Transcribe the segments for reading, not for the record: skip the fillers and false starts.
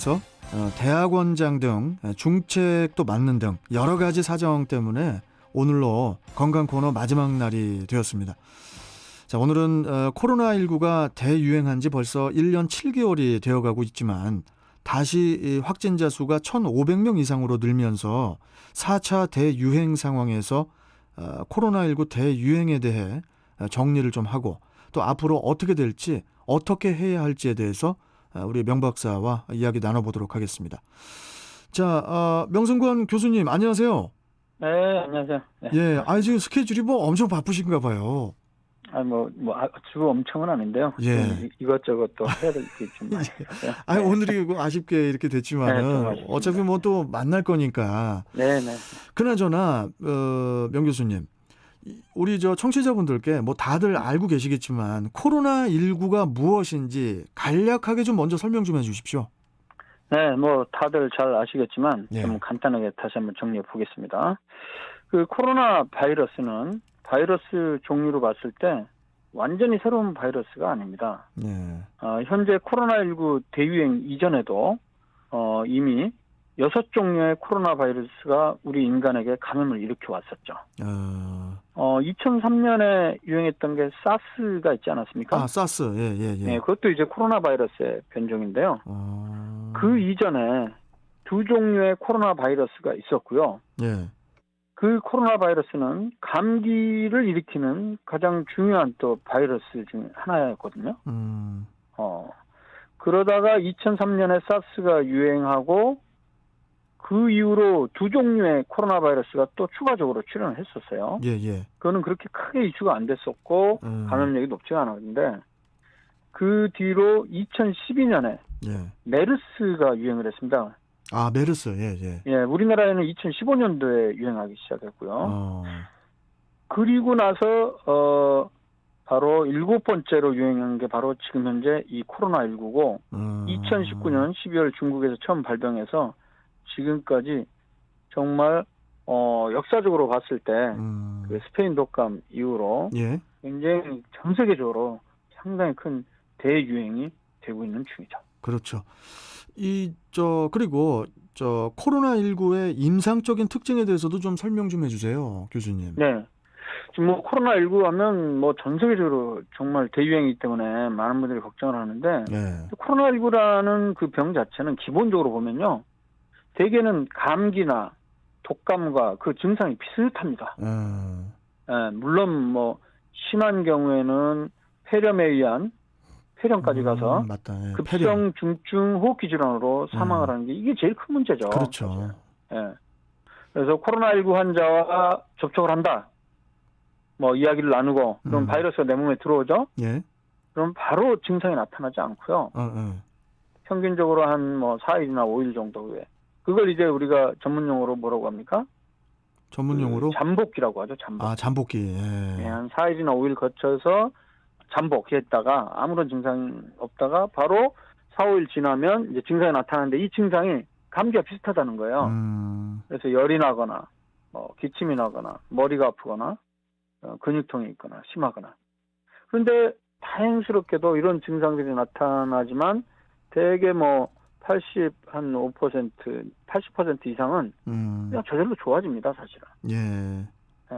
그래서 대학원장 등 중책도 맡는 등 여러 가지 사정 때문에 오늘로 건강 코너 마지막 날이 되었습니다. 자, 오늘은 코로나19가 대유행한 지 벌써 1년 7개월이 되어가고 있지만 다시 확진자 수가 1,500명 이상으로 늘면서 4차 대유행 상황에서 코로나19 대유행에 대해 정리를 좀 하고 또 앞으로 어떻게 될지 어떻게 해야 할지에 대해서 우리 명 박사와 이야기 나눠보도록 하겠습니다. 자, 명승권 교수님 안녕하세요. 네, 안녕하세요. 네. 예, 지금 스케줄이 엄청 바쁘신가 봐요. 아주 엄청은 아닌데요. 예. 이것저것 또 해야 될 게 좀 많이 있어요. 오늘이 아쉽게 이렇게 네, 좀 됐지만은 아쉽습니다. 어차피 또 만날 거니까. 네, 네. 그나저나 명 교수님, 우리 청취자분들께 다들 알고 계시겠지만 코로나19가 무엇인지 간략하게 좀 먼저 설명 좀 해주십시오. 네, 다들 잘 아시겠지만 예. 좀 간단하게 다시 한번 정리해 보겠습니다. 그 코로나 바이러스는 바이러스 종류로 봤을 때 완전히 새로운 바이러스가 아닙니다. 예. 현재 코로나19 대유행 이전에도 이미 6종류의 코로나 바이러스가 우리 인간에게 감염을 일으켜 왔었죠. 2003년에 유행했던 게 사스가 있지 않았습니까? 사스. 예. 네, 그것도 이제 코로나 바이러스의 변종인데요. 그 이전에 2종류의 코로나 바이러스가 있었고요. 예. 그 코로나 바이러스는 감기를 일으키는 가장 중요한 또 바이러스 중 하나였거든요. 그러다가 2003년에 사스가 유행하고 그 이후로 2종류의 코로나 바이러스가 또 추가적으로 출현을 했었어요. 예. 그거는 그렇게 크게 이슈가 안 됐었고 감염력이 높지가 않았는데 그 뒤로 2012년에 예. 메르스가 유행을 했습니다. 메르스. 예. 예, 우리나라에는 2015년도에 유행하기 시작했고요. 그리고 나서 바로 7번째로 유행한 게 바로 지금 현재 이 코로나19고 2019년 12월 중국에서 처음 발병해서 지금까지 정말 역사적으로 봤을 때 그 스페인 독감 이후로 예. 굉장히 전 세계적으로 상당히 큰 대유행이 되고 있는 중이죠. 그렇죠. 그리고 코로나19의 임상적인 특징에 대해서도 좀 설명 좀 해주세요, 교수님. 네. 지금 코로나19 하면 전 세계적으로 정말 대유행이기 때문에 많은 분들이 걱정을 하는데 예. 코로나19라는 그 병 자체는 기본적으로 보면요. 대개는 감기나 독감과 그 증상이 비슷합니다. 예, 물론 심한 경우에는 폐렴에 의한 폐렴까지 가서 맞다. 예. 급성 중증 호흡기 질환으로 사망을 하는 게 이게 제일 큰 문제죠. 그렇죠. 예. 그래서 코로나19 환자와 접촉을 한다. 이야기를 나누고 그럼 바이러스가 내 몸에 들어오죠. 예. 그럼 바로 증상이 나타나지 않고요. 평균적으로 한 4일이나 5일 정도 후에 그걸 이제 우리가 전문용어로 뭐라고 합니까? 전문용어로 잠복기라고 하죠. 잠복. 잠복기. 예, 한 4일이나 5일 거쳐서 잠복했다가 아무런 증상이 없다가 바로 4, 5일 지나면 이제 증상이 나타나는데 이 증상이 감기와 비슷하다는 거예요. 그래서 열이 나거나 기침이 나거나 머리가 아프거나 근육통이 있거나 심하거나. 그런데 다행스럽게도 이런 증상들이 나타나지만 대개 80% 이상은 그냥 저절로 좋아집니다, 사실은. 예. 예.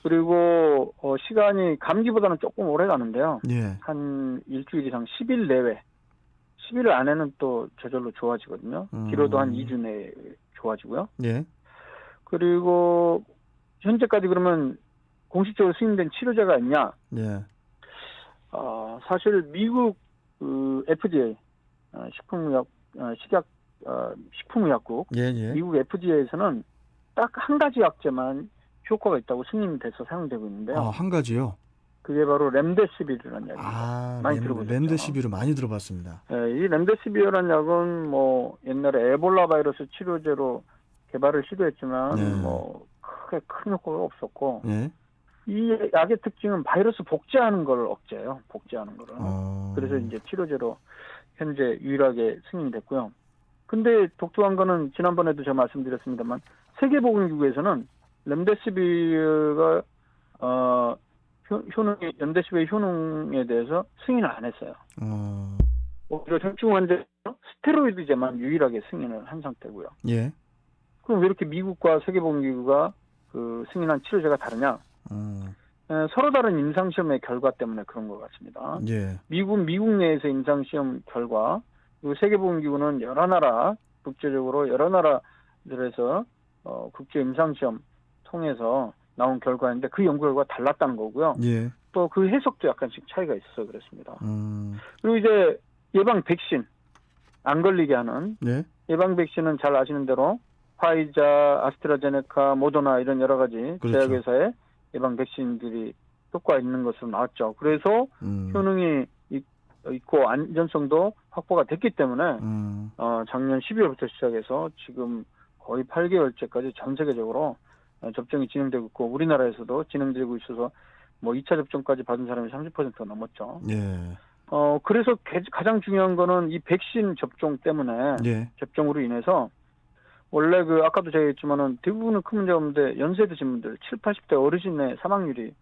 그리고 시간이 감기보다는 조금 오래 가는데요. 예. 한 일주일 이상 10일 내외. 10일 안에는 또 저절로 좋아지거든요. 길어도 한 2주 내에 좋아지고요. 예. 그리고 현재까지 그러면 공식적으로 승인된 치료제가 있냐? 예. 사실 미국 FDA 식품의약국 예. 미국 FDA에서는 딱 한 가지 약제만 효과가 있다고 승인이 돼서 사용되고 있는데요. 한 가지요? 그게 바로 렘데시비르라는 약입니다. 많이 들어보셨죠? 렘데시비르 많이 들어봤습니다. 네, 이 렘데시비르라는 약은 옛날에 에볼라 바이러스 치료제로 개발을 시도했지만 크게 큰 효과가 없었고 이 약의 특징은 바이러스 복제하는 걸 억제해요. 복제하는 거를. 그래서 이제 치료제로 현재 유일하게 승인이 됐고요. 근데 독특한 거는 지난번에도 제가 말씀드렸습니다만 세계보건기구에서는 렘데시비르가 렘데시비르 효능에 대해서 승인을 안 했어요. 오히려 중증 환자 스테로이드제만 유일하게 승인을 한 상태고요. 예. 그럼 왜 이렇게 미국과 세계보건기구가 그 승인한 치료제가 다르냐? 서로 다른 임상시험의 결과 때문에 그런 것 같습니다. 예. 미국 내에서 임상시험 결과, 그리고 세계보건기구는 여러 나라, 국제적으로 여러 나라들에서 국제 임상시험 통해서 나온 결과인데 그 연구 결과가 달랐다는 거고요. 예. 또 그 해석도 약간씩 차이가 있어서 그렇습니다. 그리고 이제 예방 백신, 안 걸리게 하는 예. 예방 백신은 잘 아시는 대로 화이자, 아스트라제네카, 모더나 이런 여러 가지 그렇죠. 제약회사의 예방 백신들이 효과 있는 것으로 나왔죠. 그래서 효능이 있고 안전성도 확보가 됐기 때문에 작년 12월부터 시작해서 지금 거의 8개월째까지 전 세계적으로 접종이 진행되고 있고 우리나라에서도 진행되고 있어서 뭐 2차 접종까지 받은 사람이 30%가 넘었죠. 예. 그래서 가장 중요한 거는 이 백신 접종 때문에 예. 접종으로 인해서 원래 그 아까도 제가 했지만은 대부분은 큰 문제가 없는데 연세 드신 분들 7, 80대 어르신의 사망률이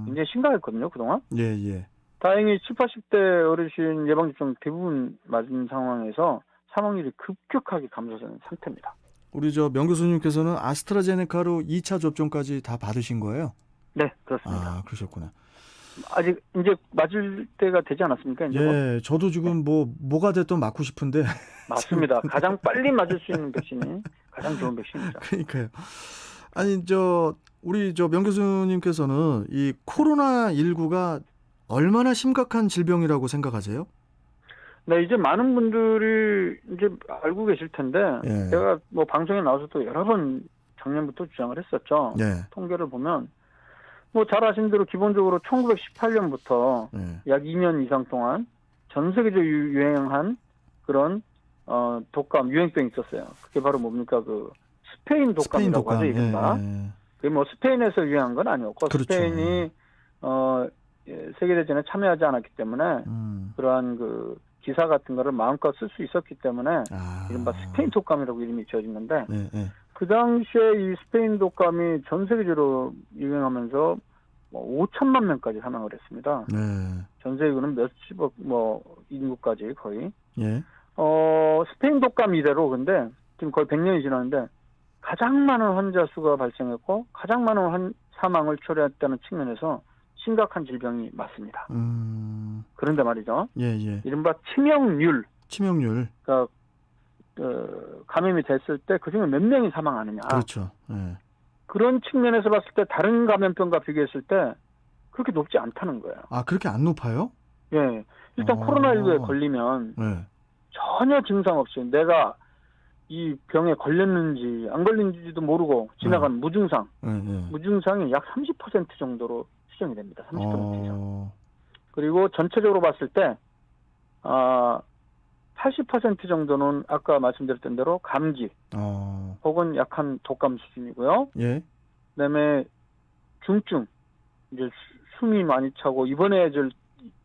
굉장히 심각했거든요, 그동안. 예, 예. 다행히 7, 80대 어르신 예방접종 대부분 맞은 상황에서 사망률이 급격하게 감소하는 상태입니다. 우리 명 교수님께서는 아스트라제네카로 2차 접종까지 다 받으신 거예요? 네, 그렇습니다. 아, 그러셨구나. 아직 이제 맞을 때가 되지 않았습니까? 이제 예, 저도 지금 뭐가 됐든 맞고 싶은데. 맞습니다. 가장 빨리 맞을 수 있는 백신이 가장 좋은 백신이죠. 그러니까요. 아니 우리 명 교수님께서는 이 코로나19가 얼마나 심각한 질병이라고 생각하세요? 네, 이제 많은 분들이 이제 알고 계실 텐데 예. 제가 뭐 방송에 나와서도 여러 번 작년부터 주장을 했었죠. 예. 통계를 보면 뭐 잘 아시는 대로 기본적으로 1918년부터 약 2년 이상 동안 전 세계적으로 유행한 그런 독감 유행병이 있었어요. 그게 바로 뭡니까? 그 스페인 독감이라고 하죠, 이른바. 그게 뭐 스페인에서 유행한 건 아니었고 그렇죠. 스페인이 세계대전에 참여하지 않았기 때문에 그러한 그 기사 같은 거를 마음껏 쓸 수 있었기 때문에 이른바 스페인 독감이라고 이름이 지어졌는데 그 당시에 이 스페인 독감이 전 세계적으로 유행하면서 5천만 명까지 사망을 했습니다. 전 세계는 몇십억 인구까지 거의. 예. 스페인 독감 이래로 근데 지금 거의 100년이 지났는데 가장 많은 환자 수가 발생했고 가장 많은 사망을 초래했다는 측면에서 심각한 질병이 맞습니다. 그런데 말이죠. 예. 이른바 치명률. 그러니까 감염이 됐을 때 그중에 몇 명이 사망하느냐. 그렇죠. 예. 그런 측면에서 봤을 때 다른 감염병과 비교했을 때 그렇게 높지 않다는 거예요. 아, 그렇게 안 높아요? 예. 일단 코로나19에 걸리면 전혀 증상 없이 내가 이 병에 걸렸는지 안 걸렸는지도 모르고 지나간 무증상. 무증상이 약 30% 정도로 추정이 됩니다. 30% 이상. 그리고 전체적으로 봤을 때 80% 정도는 아까 말씀드렸던 대로 감기 혹은 약한 독감 수준이고요. 예. 그다음에 중증 이제 숨이 많이 차고 입원해야 될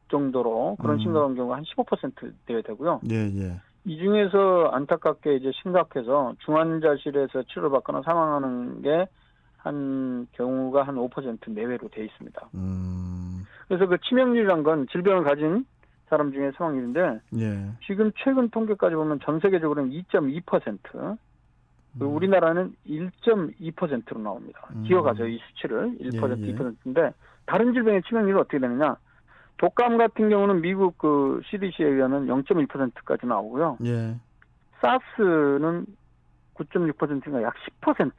정도로 그런 심각한 경우가 한 15% 되고요. 예. 이 중에서 안타깝게 이제 심각해서 중환자실에서 치료받거나 사망하는 게 한 경우가 한 5% 내외로 돼 있습니다. 그래서 그 치명률이란 건 질병을 가진 사람 중에 사망률인데 지금 최근 통계까지 보면 전 세계적으로는 2.2%, 우리나라는 1.2%로 나옵니다. 기억하죠, 이 수치를. 1%, 2%인데 다른 질병의 치명률이 어떻게 되느냐? 독감 같은 경우는 미국 그 CDC에 의하면 0.1%까지 나오고요. 사스는 9.6%인가 약 10%.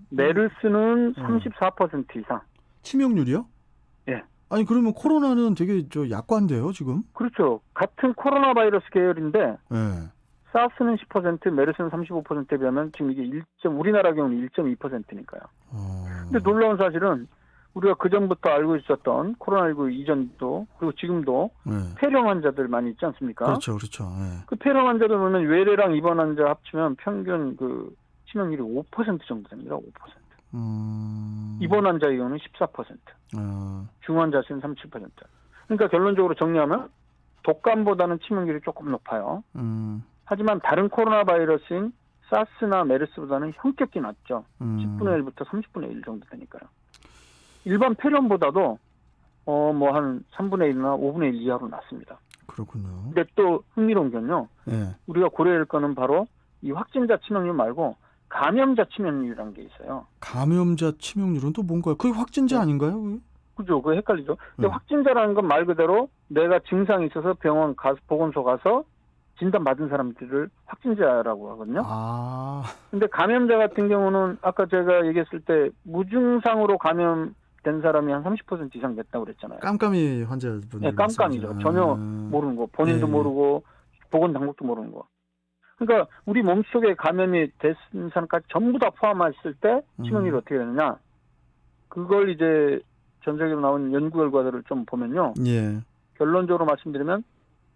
메르스는 34% 이상. 치명률이요? 예. 아니 그러면 코로나는 되게 약관데요, 지금? 그렇죠. 같은 코로나 바이러스 계열인데 사스는 10%, 메르스는 35%에 비하면 지금 이게 우리나라 경우는 1.2%니까요. 근데 놀라운 사실은 우리가 그전부터 알고 있었던 코로나19 이전도 그리고 지금도 폐렴 환자들 많이 있지 않습니까? 그렇죠. 그 폐렴 환자들 보면 외래랑 입원 환자 합치면 평균 그 치명률이 5% 정도 됩니다. 5%. 입원 환자의 경우는 14%. 중환자수는 37%. 그러니까 결론적으로 정리하면 독감보다는 치명률이 조금 높아요. 하지만 다른 코로나 바이러스인 사스나 메르스보다는 현격히 낮죠. 10분의 1부터 30분의 1 정도 되니까요. 일반 폐렴보다도 한 3분의 1이나 5분의 1 이하로 낮습니다. 그렇군요. 근데 또 흥미로운 건요. 예. 우리가 고려해야 할 거는 바로 이 확진자 치명률 말고 감염자 치명률이라는 게 있어요. 감염자 치명률은 또 뭔가요? 그게 확진자 네. 아닌가요? 그게? 그죠? 그거 헷갈리죠? 근데 네. 확진자라는 건 말 그대로 내가 증상이 있어서 병원 가서 보건소 가서 진단받은 사람들을 확진자라고 하거든요. 아. 근데 감염자 같은 경우는 아까 제가 얘기했을 때 무증상으로 감염된 사람이 한 30% 이상 됐다고 그랬잖아요. 깜깜이 환자분들. 네, 깜깜이죠. 전혀 모르는 거. 본인도 예. 모르고 보건 당국도 모르는 거. 그러니까 우리 몸속에 감염이 됐은 사람까지 전부 다 포함했을 때 치명률이 어떻게 되느냐. 그걸 이제 전 세계로 나온 연구 결과들을 좀 보면요. 예. 결론적으로 말씀드리면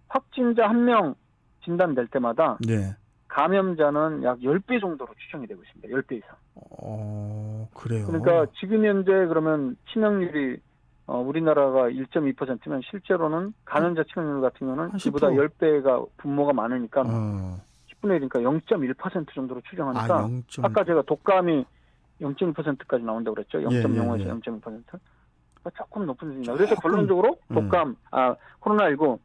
확진자 1명 진단될 때마다 예. 감염자는 약 10배 정도로 추정이 되고 있습니다. 10배 이상. 그래요. 그러니까 지금 현재 그러면 치명률이 우리나라가 1.2%면 실제로는 감염자 치명률 같은 경우는 한 그보다 10배가 분모가 많으니까 10분의 1이니까 0.1% 정도로 추정하니까 0.1%. 아까 제가 독감이 0.1%까지 나온다고 그랬죠. 0.05에서 예. 0.1%. 조금 높은 수준이다. 그래서 결론적으로 코로나19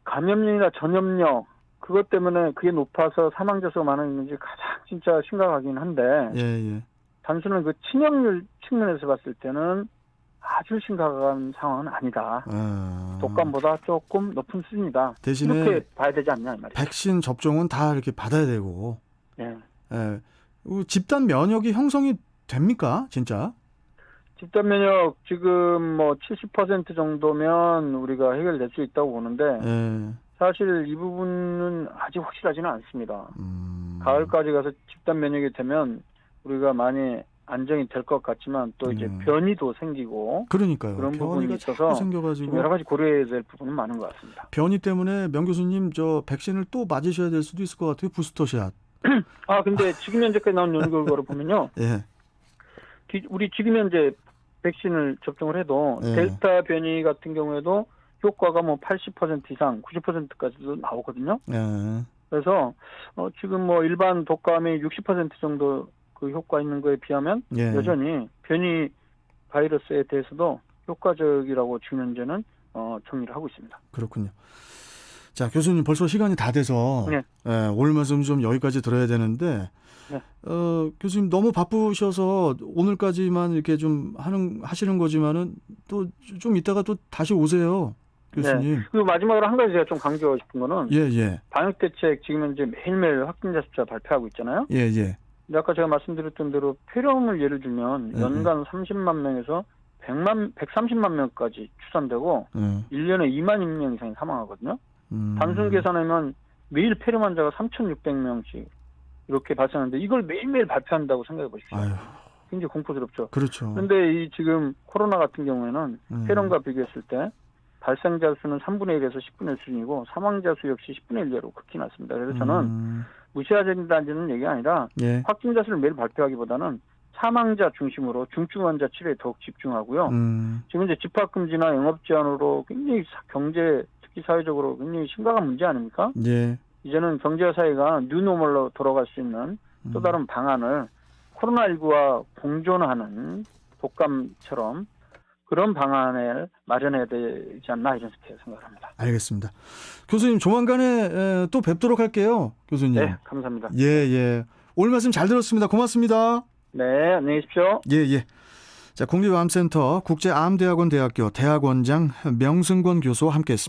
감염력이나 전염력 그것 때문에 그게 높아서 사망자 수가 많았는지 가장 진짜 심각하긴 한데 예. 단순한 그 치명률 측면에서 봤을 때는 아주 심각한 상황은 아니다. 독감보다 조금 높은 수준이다. 대신에 이렇게 봐야 되지 않냐 이 말이에요. 백신 접종은 다 이렇게 받아야 되고. 예. 예. 집단 면역이 형성이 됩니까, 진짜? 집단 면역 지금 뭐 70% 정도면 우리가 해결될 수 있다고 보는데 예. 사실 이 부분은 아직 확실하지는 않습니다. 가을까지 가서 집단 면역이 되면 우리가 많이 안정이 될 것 같지만 또 이제 변이도 생기고 그러니까요. 그런 부분이 변이가 있어서 자꾸 생겨가지고 여러 가지 고려해야 될 부분은 많은 것 같습니다. 변이 때문에 명 교수님 저 백신을 또 맞으셔야 될 수도 있을 것 같아요. 부스터샷. 근데 지금 현재까지 나온 연구 결과를 보면요. 예. 우리 지금 현재 백신을 접종을 해도 델타 변이 같은 경우에도 효과가 뭐 80% 이상, 90%까지도 나오거든요. 예. 그래서 지금 뭐 일반 독감이 60% 정도 그 효과 있는 거에 비하면 여전히 변이 바이러스에 대해서도 효과적이라고 지금 현재는 정리를 하고 있습니다. 그렇군요. 자, 교수님 벌써 시간이 다 돼서 네. 오늘 말씀 좀 여기까지 들어야 되는데 네. 교수님 너무 바쁘셔서 오늘까지만 이렇게 좀 하시는 거지만은 또 좀 이따가 또 다시 오세요, 교수님. 네. 그리고 마지막으로 한 가지 제가 좀 강조하고 싶은 거는 방역 대책 지금 현재 매일매일 확진자 숫자 발표하고 있잖아요. 예. 근데 아까 제가 말씀드렸던 대로 폐렴을 예를 들면 연간 30만 명에서 130만 명까지 추산되고 1년에 2만 명 이상이 사망하거든요. 단순 계산하면 매일 폐렴 환자가 3,600명씩 이렇게 발생하는데 이걸 매일매일 발표한다고 생각해 보십시오. 굉장히 공포스럽죠. 그렇죠. 그런데 이 지금 코로나 같은 경우에는 폐렴과 비교했을 때 발생자 수는 3분의 1에서 10분의 1 수준이고 사망자 수 역시 10분의 1로 극히 낮습니다. 그래서 저는 무시해야 된다는 얘기가 아니라 확진자 수를 매일 발표하기보다는 사망자 중심으로 중증 환자 치료에 더욱 집중하고요. 지금 이제 집합금지나 영업 제한으로 굉장히 경제 특히 사회적으로 굉장히 심각한 문제 아닙니까? 이제는 경제와 사회가 뉴노멀로 돌아갈 수 있는 또 다른 방안을 코로나19와 공존하는 독감처럼 그런 방안을 마련해야 되지 않나 이렇게 생각합니다. 알겠습니다. 교수님 조만간에 또 뵙도록 할게요. 교수님. 네, 감사합니다. 예. 오늘 말씀 잘 들었습니다. 고맙습니다. 네, 안녕히 계십시오. 예. 자, 국립암센터 국제암대학원 대학교 대학원장 명승권 교수와 함께했습니다.